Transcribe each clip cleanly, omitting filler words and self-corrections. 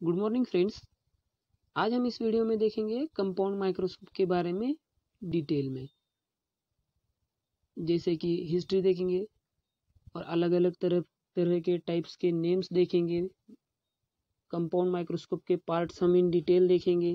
Good morning friends. आज हम इस वीडियो में देखेंगे कंपाउंड माइक्रोस्कोप के बारे में डिटेल में, जैसे कि हिस्ट्री देखेंगे और अलग अलग तरह के टाइप्स के नेम्स देखेंगे। कंपाउंड माइक्रोस्कोप के पार्ट्स हम इन डिटेल देखेंगे,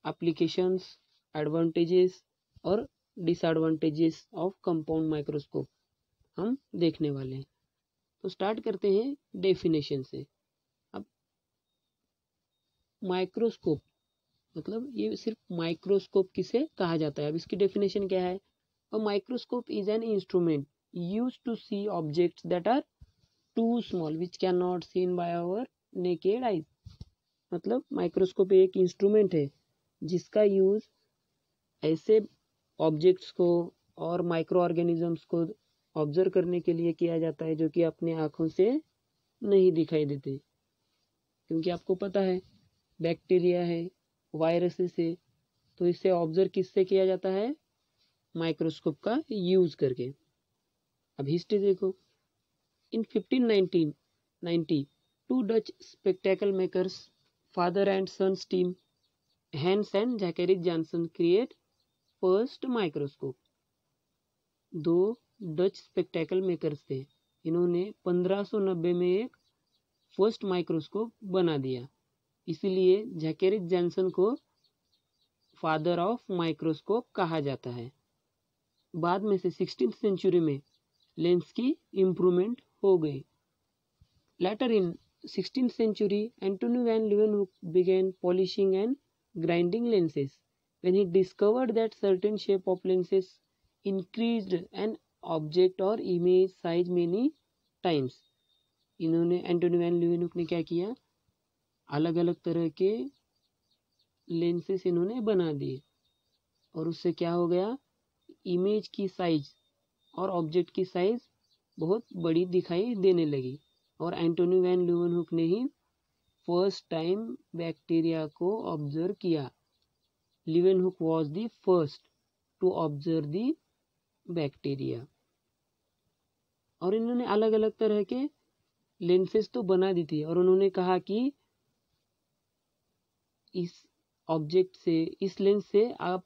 एप्लीकेशंस, एडवांटेजेस और डिसएडवांटेजेस ऑफ कंपाउंड माइक्रोस्कोप हम देखने वाले हैं। तो स्टार्ट करते हैं डेफिनेशन से। अब माइक्रोस्कोप मतलब ये सिर्फ माइक्रोस्कोप किसे कहा जाता है। अब इसकी डेफिनेशन क्या है? A microscope is an instrument used to see objects that are too small which can not seen by our naked eyes. मतलब माइक्रोस्कोप एक इंस्ट्रूमेंट है जिसका यूज ऐसे ऑब्जेक्ट्स को और माइक्रो ऑर्गेनिजम्स को ऑब्जर्व करने के लिए किया जाता है जो कि अपने आंखों से नहीं दिखाई देते। क्योंकि आपको पता है बैक्टीरिया है, वायरसेस है, तो इसे ऑब्जर्व किससे किया जाता है? माइक्रोस्कोप का यूज करके। अब हिस्ट्री देखो। In 1590 two Dutch spectacle makers, father and sons team, Hans and Zacharias Janssen create first microscope. दो डच स्पेक्टेकल मेकर्स थे, इन्होंने 1590 में एक फर्स्ट माइक्रोस्कोप बना दिया, इसीलिए जैकेरिस जॉनसन को फादर ऑफ माइक्रोस्कोप कहा जाता है। बाद में से 16th सेंचुरी में लेंस की इम्प्रूवमेंट हो गई। Letter in 16th century, Antonio van Leeuwenhoek began polishing and grinding lenses when he discovered that certain shape of lenses increased an object or image size many times. इन्होंने Antony van Leeuwenhoek ने क्या किया? अलग अलग तरह के लेंसेस इन्होंने बना दिए और उससे क्या हो गया? इमेज की साइज और ऑब्जेक्ट की साइज बहुत बड़ी दिखाई देने लगी। और एंटोनी वैन ल्यूवेनहुक ने ही फर्स्ट टाइम बैक्टीरिया को ऑब्जर्व किया। Leeuwenhoek was the first to observe the bacteria. और इन्होंने अलग अलग तरह के लेंसेस तो बना दी थी और उन्होंने कहा कि इस ऑब्जेक्ट से, इस लेंस से आप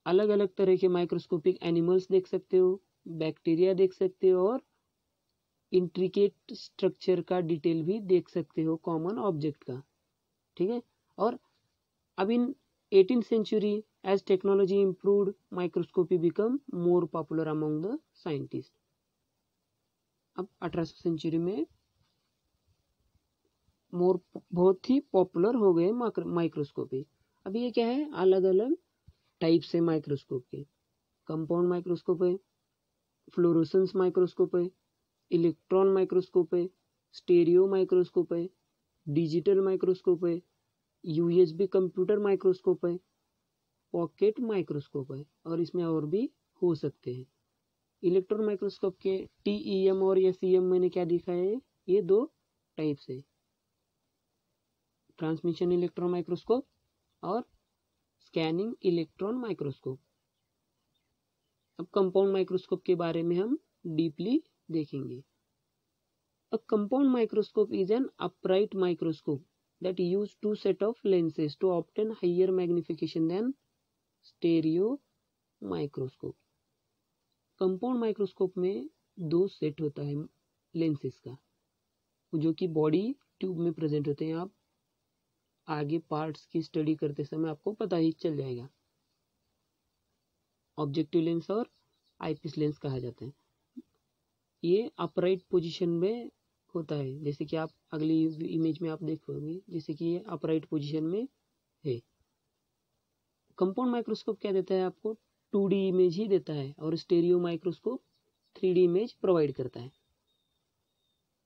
अलग अलग तरह के माइक्रोस्कोपिक एनिमल्स देख सकते हो, बैक्टीरिया देख सकते हो और इंट्रिकेट स्ट्रक्चर का डिटेल भी देख सकते हो कॉमन ऑब्जेक्ट का। ठीक है। और अब in 18th century as technology improved, microscopy become more popular among the scientist. अब 18th सेंचुरी में बहुत ही पॉपुलर हो गए माइक्रोस्कोपी। अब ये क्या है? अलग अलग टाइप से माइक्रोस्कोप के। कंपाउंड माइक्रोस्कोप है, फ्लोरोसेंस माइक्रोस्कोप है, इलेक्ट्रॉन माइक्रोस्कोप है, स्टेरियो माइक्रोस्कोप है, डिजिटल माइक्रोस्कोप है, यूएसबी कंप्यूटर माइक्रोस्कोप है, पॉकेट माइक्रोस्कोप है और इसमें और भी हो सकते हैं। इलेक्ट्रॉन माइक्रोस्कोप के टीईएम और एसईएम मैंने क्या दिखा है? ये दो टाइप्स है, ट्रांसमिशन इलेक्ट्रॉन माइक्रोस्कोप और स्कैनिंग इलेक्ट्रॉन माइक्रोस्कोप। अब कंपाउंड माइक्रोस्कोप के बारे में हम डीपली देखेंगे। A compound microscope is an upright microscope that use two set of lenses to obtain higher magnification than stereo microscope. Compound microscope में दो set होता है लेंसेस का, जो कि बॉडी ट्यूब में प्रेजेंट होते हैं। आप आगे पार्ट्स की स्टडी करते समय आपको पता ही चल जाएगा। ऑब्जेक्टिव लेंस और आईपीस लेंस कहा जाता है। ये अपराइट पोजीशन में होता है, जैसे कि आप अगली इमेज में आप देखोगे, जैसे कि ये अपराइट पोजीशन में है। कंपाउंड माइक्रोस्कोप क्या देता है आपको? 2D इमेज ही देता है और stereo microscope 3D image provide करता है।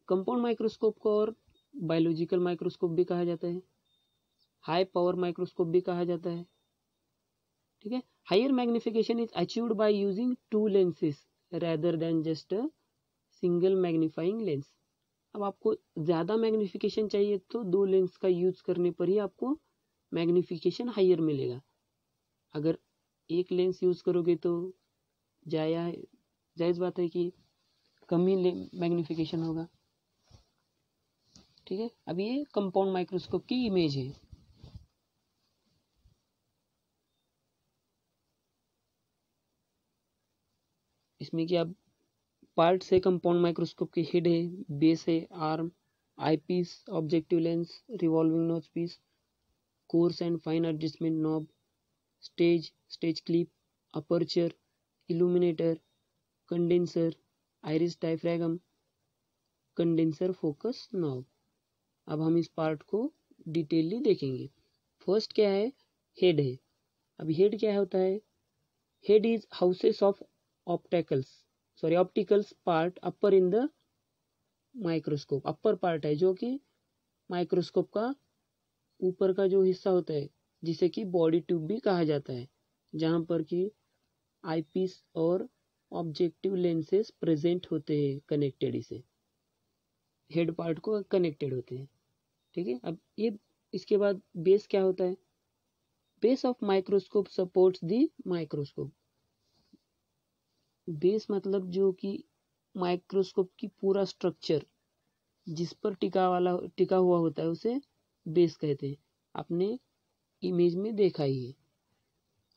कंपाउंड माइक्रोस्कोप को और बायोलॉजिकल माइक्रोस्कोप भी कहा जाता है, हाई पावर माइक्रोस्कोप भी कहा जाता है। ठीक है। Higher magnification is achieved by using two lenses rather than just a single magnifying lens. अब आपको ज़्यादा मैग्निफिकेशन चाहिए तो दो लेंस का यूज करने पर ही आपको मैग्निफिकेशन हायर मिलेगा। अगर एक लेंस यूज करोगे तो जायज़ बात है कि कम ही मैग्निफिकेशन होगा। ठीक है। अब ये कंपाउंड माइक्रोस्कोप की इमेज है। इसमें क्या पार्ट्स है कंपाउंड माइक्रोस्कोप के, हेड है, बेस है, arm, eyepiece, objective lens, revolving nose piece, coarse and fine adjustment knob, stage clip, aperture, illuminator, condenser, iris diaphragm, condenser focus knob. अब हम इस पार्ट को डिटेलली देखेंगे। फर्स्ट क्या है, हेड है। अब हेड क्या होता है, head is houses of opticals part upper in the microscope. Upper part है जो कि माइक्रोस्कोप का ऊपर का जो हिस्सा होता है, जिसे कि बॉडी ट्यूब भी कहा जाता है, जहां पर कि आईपीस और ऑब्जेक्टिव लेंसेस प्रेजेंट होते हैं कनेक्टेड, इसे हेड पार्ट को कनेक्टेड होते हैं। ठीक है। अब ये इसके बाद बेस क्या होता है, base of microscope supports the microscope. Base मतलब जो कि माइक्रोस्कोप की पूरा स्ट्रक्चर जिस पर टिका हुआ होता है उसे बेस कहते हैं। आपने इमेज में देखा ही है।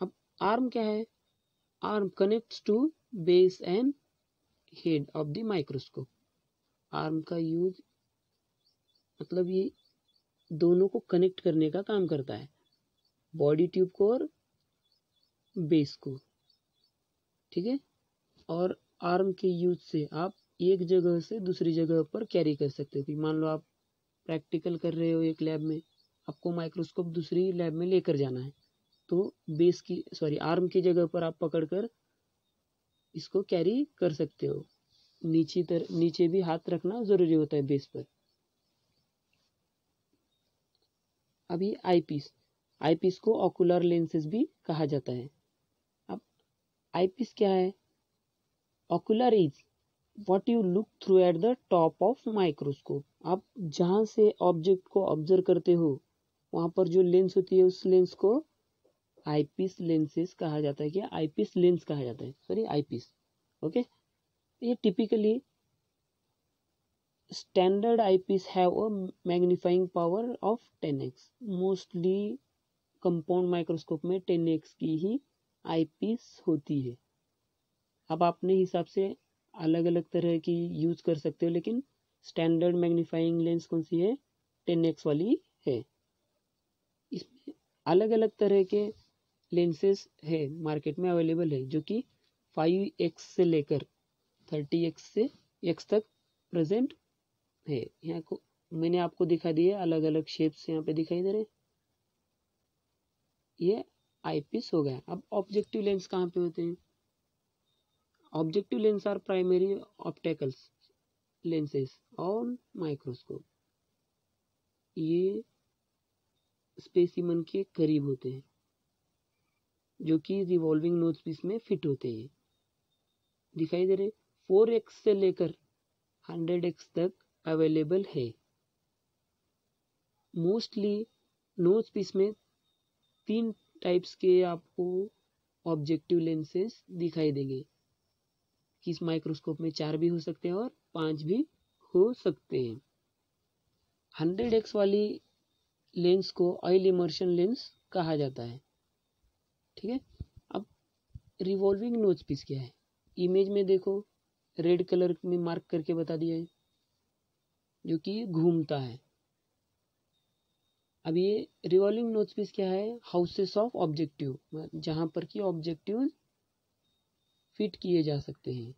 अब आर्म क्या है, arm connects to base and head of the microscope. Arm का यूज मतलब ये दोनों को कनेक्ट करने का काम करता है, बॉडी ट्यूब को और बेस को। ठीक है। और आर्म के यूज से आप एक जगह से दूसरी जगह पर कैरी कर सकते हो। कि मान लो आप प्रैक्टिकल कर रहे हो एक लैब में, आपको माइक्रोस्कोप दूसरी लैब में लेकर जाना है, तो आर्म की जगह पर आप पकड़कर इसको कैरी कर सकते हो। नीचे भी हाथ रखना जरूरी होता है बेस पर। अभी आईपीस को ऑकुलर लेंसेज भी कहा जाता है। अब आईपीस क्या है, ocular is what you look through at the top of microscope. आप जहां से ऑब्जेक्ट को ऑब्जर्व करते हो वहां पर जो लेंस होती है उस लेंस को आईपीस लेंसेज कहा जाता है, क्या आईपीस लेंस कहा जाता है, सॉरी आईपीस। ओके। ये typically standard eyepiece have a magnifying power of 10x। Mostly compound microscope में 10x की ही आईपीस होती है। अब अपने हिसाब से अलग अलग तरह की यूज कर सकते हो, लेकिन स्टैंडर्ड मैग्नीफाइंग लेंस कौन सी है, 10x वाली है। इसमें अलग अलग तरह के लेंसेस है मार्केट में अवेलेबल है, जो कि 5x से लेकर 30x तक प्रेजेंट है। यहाँ को मैंने आपको दिखा दिए अलग अलग शेप्स यहाँ पे दिखाई दे रहे। ये आईपीस हो गया। अब ऑब्जेक्टिव लेंस कहाँ पे होते हैं, objective lens are primary opticals lenses on microscope। ये स्पेसिमन के करीब होते हैं, जो कि रिवॉल्विंग नोजपीस में फिट होते हैं। दिखाई दे रहे, 4x से लेकर 100x तक अवेलेबल है। मोस्टली नोजपीस में 3 टाइप्स के आपको ऑब्जेक्टिव लेंसेज दिखाई देंगे। किस माइक्रोस्कोप में 4 भी हो सकते हैं और 5 भी हो सकते हैं। 100x वाली लेंस को ऑयल इमर्शन लेंस कहा जाता है। ठीक है। अब रिवॉल्विंग नोज पीस क्या है, इमेज में देखो रेड कलर में मार्क करके बता दिया है, जो कि घूमता है। अब ये रिवॉल्विंग नोज पीस क्या है, हाउसेस ऑफ ऑब्जेक्टिव, जहां पर कि ऑब्जेक्टिव फिट किए जा सकते हैं।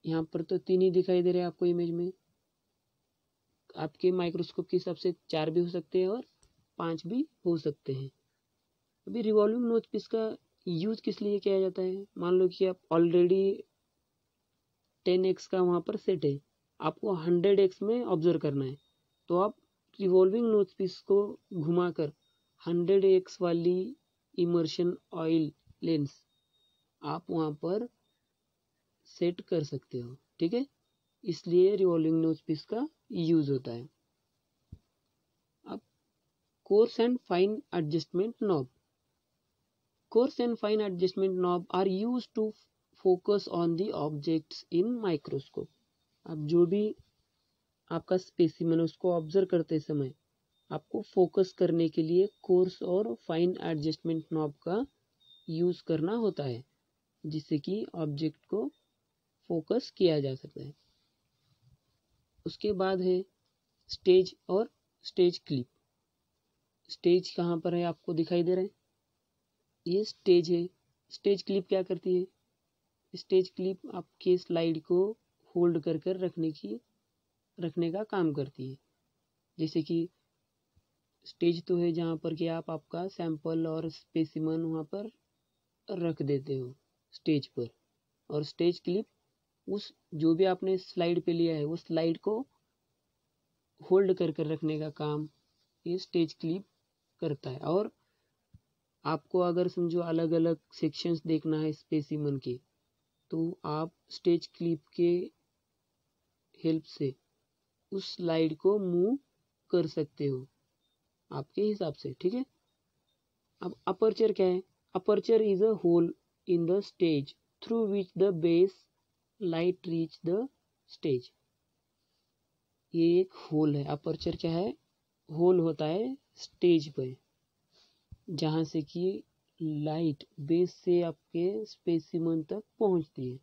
यहाँ पर तो 3 ही दिखाई दे रहे हैं आपको इमेज में। आपके माइक्रोस्कोप के हिसाब से 4 भी हो सकते हैं और 5 भी हो सकते हैं। अभी रिवॉल्विंग नोज पीस का यूज किस लिए किया जाता है, मान लो कि आप ऑलरेडी 10x का वहाँ पर सेट है, आपको 100x में ऑब्जर्व करना है, तो आप रिवॉल्विंग नोज पीस को घुमाकर 100x वाली इमर्शन ऑयल लेंस आप वहाँ पर सेट कर सकते हो। ठीक है। इसलिए रिवॉल्विंग नोज पीस का यूज होता है। अब course and fine adjustment knob, coarse and fine adjustment knob are used to focus on the objects in microscope। अब जो भी आपका स्पेसिमेन उसको ऑब्जर्व करते समय आपको फोकस करने के लिए कोर्स और फाइन एडजस्टमेंट नॉब का यूज करना होता है, जिससे कि ऑब्जेक्ट को फोकस किया जा सकता है। उसके बाद है स्टेज और स्टेज क्लिप। स्टेज कहाँ पर है आपको दिखाई दे रहा है, ये स्टेज है। स्टेज क्लिप क्या करती है, स्टेज क्लिप आपके स्लाइड को होल्ड कर कर रखने का काम करती है। जैसे कि स्टेज तो है जहाँ पर कि आप आपका सैंपल और स्पेसिमन वहाँ पर रख देते हो स्टेज पर, और स्टेज क्लिप उस जो भी आपने स्लाइड पे लिया है वो स्लाइड को होल्ड कर कर रखने का काम ये स्टेज क्लिप करता है। और आपको अगर समझो अलग अलग सेक्शंस देखना है स्पेसिमन के, तो आप स्टेज क्लिप के हेल्प से उस स्लाइड को मूव कर सकते हो आपके हिसाब से, ठीक है। अब अपर्चर क्या है, aperture is a hole in the stage through which the base light reach the stage. ये एक होल है। अपर्चर क्या है, होल होता है स्टेज पे जहाँ से कि लाइट बेस से आपके स्पेसिमन तक पहुँचती है,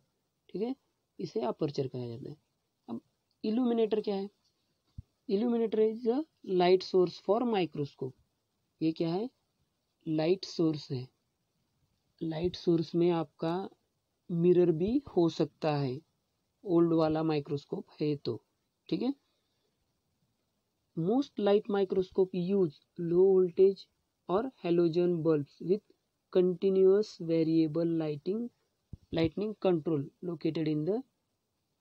ठीक है। इसे अपर्चर कहा जाता है। अब इल्यूमिनेटर क्या है, illuminator is a light source for microscope. ये क्या है, लाइट सोर्स है। लाइट सोर्स में आपका मिरर भी हो सकता है, ओल्ड वाला माइक्रोस्कोप है तो, ठीक है। Most light microscope use low voltage और halogen bulbs with continuous variable lightning control located in the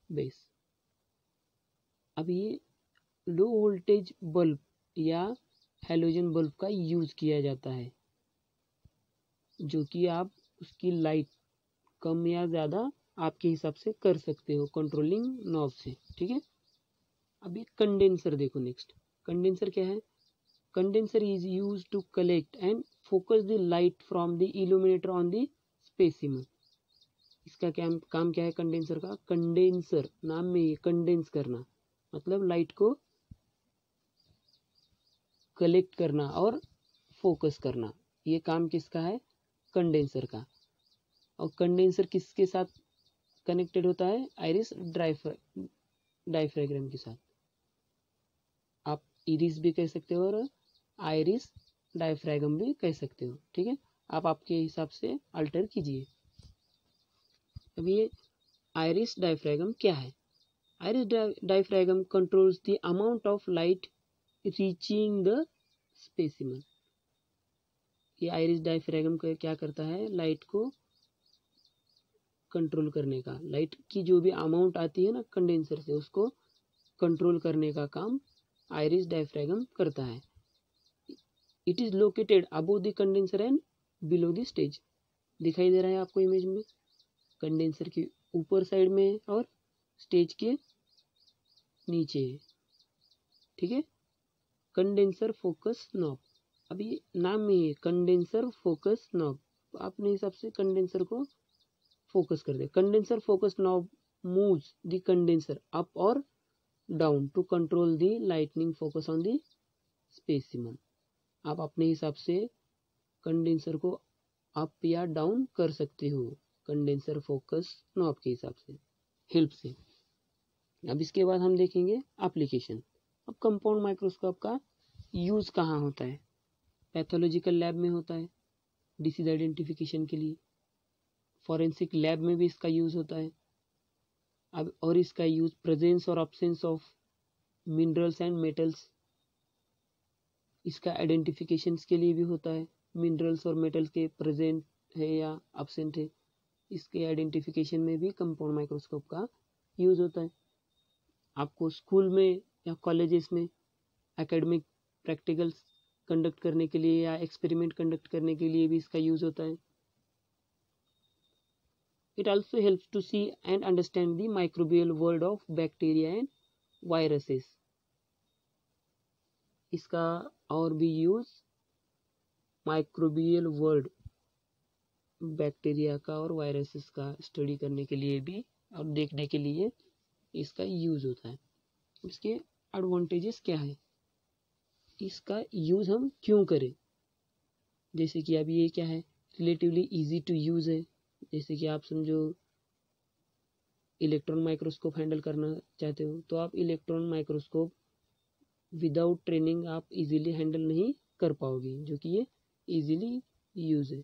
base. अब ये लो वोल्टेज बल्ब या हेलोजन बल्ब का यूज किया जाता है, जो कि आप उसकी लाइट कम या ज़्यादा आपके हिसाब से कर सकते हो कंट्रोलिंग नॉब से, ठीक है। अभी कंडेंसर देखो नेक्स्ट। कंडेंसर क्या है, condenser is use to collect and focus the light from the illuminator on the specimen. इसका क्या काम क्या है कंडेंसर का, कंडेंसर नाम में ये कंडेंस करना मतलब लाइट को कलेक्ट करना और फोकस करना, ये काम किसका है, कंडेंसर का। और कंडेंसर किसके साथ कनेक्टेड होता है, आइरिस डायफ्राग्राम के साथ। आप इरिस भी कह सकते हो और आइरिस डायफ्रागम भी कह सकते हो, ठीक है। आप आपके हिसाब से अल्टर कीजिए। अब ये आइरिस डायफ्रागम क्या है, iris diaphragm controls the amount of light reaching the specimen. ये आइरिस डायफ्रागम क्या करता है, लाइट को कंट्रोल करने का, लाइट की जो भी अमाउंट आती है ना कंडेंसर से उसको कंट्रोल करने का काम आइरिस डायफ्रागम करता है। It is located above the condenser and below the stage. दिखाई दे रहा है आपको इमेज में, कंडेंसर के ऊपर साइड में है और स्टेज के नीचे है, ठीक है। कंडेंसर फोकस नॉब, अभी नाम में है कंडेंसर फोकस नॉब, अपने हिसाब से कंडेंसर को फोकस कर दे। Condenser focus knob moves the condenser up और down to control the lightning focus on the specimen. आप अपने हिसाब से कंडेंसर को अप या डाउन कर सकते हो कंडेंसर फोकस नॉब के हिसाब से हेल्प से। अब इसके बाद हम देखेंगे एप्लीकेशन। अब कंपाउंड माइक्रोस्कोप का यूज कहाँ होता है, पैथोलॉजिकल लैब में होता है डिसीज आइडेंटिफिकेशन के लिए, फॉरेंसिक लैब में भी इसका यूज होता है। अब और इसका यूज प्रेजेंस और absence of minerals and metals, इसका आइडेंटिफिकेशन के लिए भी होता है। मिनरल्स और मेटल्स के प्रेजेंट है या अब्सेंट है, इसके आइडेंटिफिकेशन में भी कंपाउंड माइक्रोस्कोप का यूज होता है। आपको स्कूल में या कॉलेजेस में एकेडमिक प्रैक्टिकल्स कंडक्ट करने के लिए या एक्सपेरिमेंट कंडक्ट करने के लिए भी इसका यूज होता है। It also helps to see and understand the microbial world of bacteria and viruses. इसका और भी यूज माइक्रोबियल वर्ल्ड बैक्टीरिया का और वायरसेस का स्टडी करने के लिए भी और देखने के लिए इसका यूज होता है। इसके एडवांटेजेस क्या है, इसका यूज़ हम क्यों करें। जैसे कि अभी ये क्या है, रिलेटिवली इजी टू यूज़ है। जैसे कि आप समझो इलेक्ट्रॉन माइक्रोस्कोप हैंडल करना चाहते हो तो आप इलेक्ट्रॉन माइक्रोस्कोप विदाउट ट्रेनिंग आप इजीली हैंडल नहीं कर पाओगे, जो कि ये इजीली यूज़ है।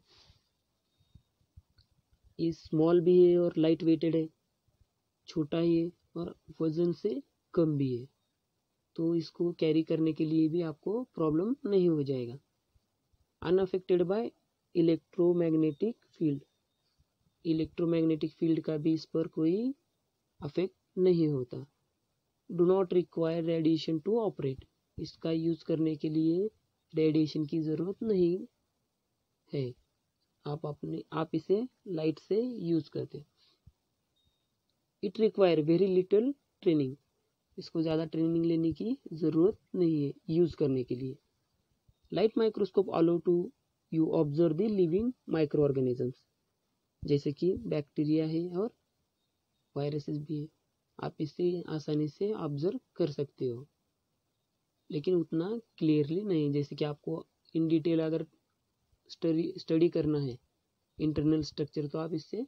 ये स्मॉल भी है और लाइट वेटेड है, छोटा ही है और वजन से कम भी है, तो इसको कैरी करने के लिए भी आपको प्रॉब्लम नहीं हो जाएगा। Unaffected by electromagnetic field, electromagnetic field का भी इस पर कोई अफेक्ट नहीं होता। Do not require radiation to operate, इसका यूज़ करने के लिए रेडिएशन की ज़रूरत नहीं है, आप इसे लाइट से यूज़ करते। It require very little training, इसको ज़्यादा ट्रेनिंग लेने की ज़रूरत नहीं है यूज़ करने के लिए। Light microscope allow to you observe the living microorganisms, जैसे कि बैक्टीरिया है और वायरसेस भी है, आप इसे आसानी से ऑब्जर्व कर सकते हो, लेकिन उतना क्लियरली नहीं। जैसे कि आपको इन डिटेल अगर स्टडी करना है इंटरनल स्ट्रक्चर तो आप इससे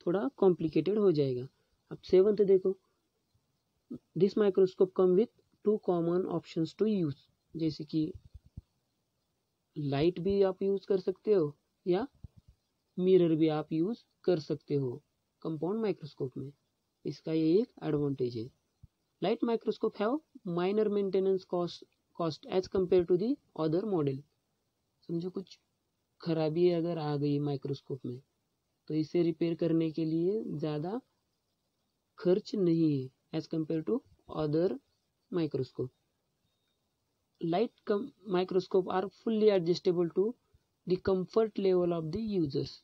थोड़ा कॉम्प्लिकेटेड हो जाएगा। अब 7th देखो, this microscope come with 2 common options to use, जैसे कि लाइट भी आप यूज कर सकते हो या मिरर भी आप यूज कर सकते हो कंपाउंड माइक्रोस्कोप में, इसका ये एक एडवांटेज है। Light microscope have minor maintenance cost as compare to the other model. समझो कुछ खराबी अगर आ गई माइक्रोस्कोप में तो इसे रिपेयर करने के लिए ज़्यादा खर्च नहीं है as compare to other microscope. Light microscope are fully adjustable to the comfort level of the users,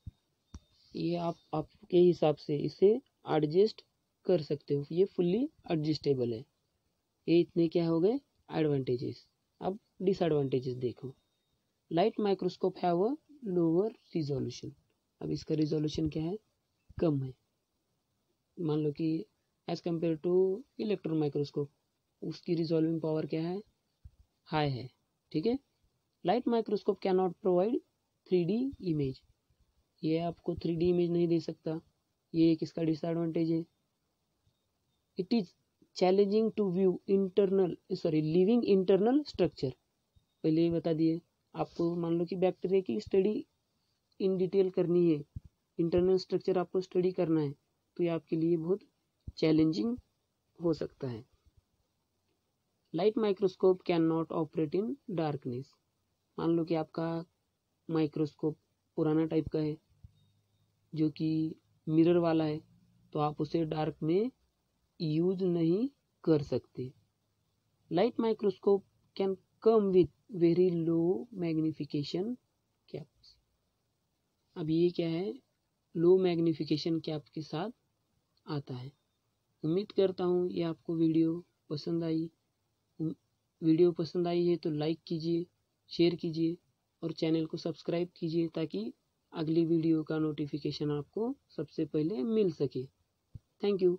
ये आप आपके हिसाब से इसे एडजस्ट कर सकते हो, ये फुल्ली एडजस्टेबल है। ये इतने क्या हो गए एडवांटेजेस। अब डिसएडवांटेजेस देखो। Light microscope have a lower resolution, अब इसका रिजोल्यूशन क्या है, कम है। मान लो कि as compare to electron microscope उसकी रिजॉल्विंग पावर क्या है, हाई है, ठीक है। Light microscope can not provide 3D image, ये आपको 3D इमेज नहीं दे सकता, ये एक इसका डिसएडवांटेज है। It is challenging to view living internal structure, पहले ही बता दिए आपको। मान लो कि बैक्टीरिया की स्टडी इन डिटेल करनी है, इंटरनल स्ट्रक्चर आपको स्टडी करना है, तो ये आपके लिए बहुत चैलेंजिंग हो सकता है। Light microscope can not operate in darkness, मान लो कि आपका माइक्रोस्कोप पुराना टाइप का है जो कि मिरर वाला है, तो आप उसे डार्क में यूज नहीं कर सकते। Light microscope can come with very low magnification caps, अब ये क्या है, लो मैग्निफिकेशन कैप के साथ आता है। उम्मीद करता हूँ ये आपको वीडियो पसंद आई। वीडियो पसंद आई है तो लाइक कीजिए, शेयर कीजिए और चैनल को सब्सक्राइब कीजिए ताकि अगली वीडियो का नोटिफिकेशन आपको सबसे पहले मिल सके। Thank you.